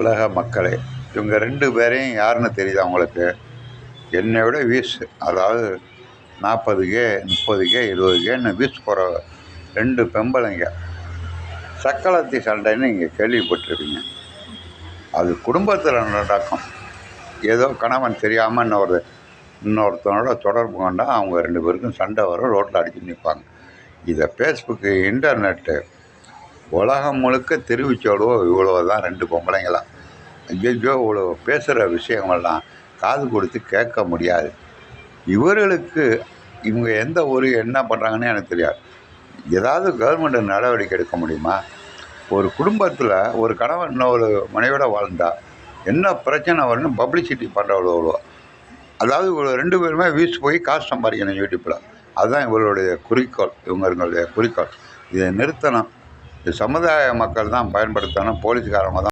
உலக மக்களே, இவங்க 2 பேரையும் யாருன்னு தெரியுதா உங்களுக்கு? என்னை விட வியூஸ், அதாவது 40K 30K 20Kன்னு வியூஸ் போகிற 2 பெம்பளைங்க. சக்களத்தி சண்டைன்னு நீங்கள் கேள்விப்பட்டிருப்பீங்க. அது குடும்பத்தில் நடக்கும். ஏதோ கணவன் தெரியாமல் இன்னொருத்தனோட தொடர்பு கொண்டா அவங்க 2 பேருக்கும் சண்டை வரும், ரோட்டில் அடிச்சு நிற்பாங்க. இதை ஃபேஸ்புக்கு, இன்டர்நெட்டு உலகம் முழுக்க தெரிவிச்சோடுவோ இவ்வளோ தான் 2 பொம்பளைங்களாம். ஐயோ, இவ்வளோ பேசுகிற விஷயங்கள்லாம் காது கொடுத்து கேட்க முடியாது. இவர்களுக்கு இவங்க எந்த ஊர் என்ன பண்ணுறாங்கன்னு எனக்கு தெரியாது. ஏதாவது கவர்மெண்ட் நடவடிக்கை எடுக்க முடியுமா? ஒரு குடும்பத்தில் ஒரு கணவன் இன்னொரு மனைவியோட வாழ்ந்தா என்ன பிரச்சனை வரும்னு பப்ளிசிட்டி பண்ணுறவளோ. அதாவது இவ்வளோ 2 பேருமே வியூஸ் போய் காசு சம்பாதிக்கணும் யூடியூப்பில். அதுதான் இவங்களுடைய குறிக்கோள். இதை நிறுத்தணும். இது சமுதாய மக்கள் தான் பயன்படுத்தணும், போலீஸ்காரங்க தான்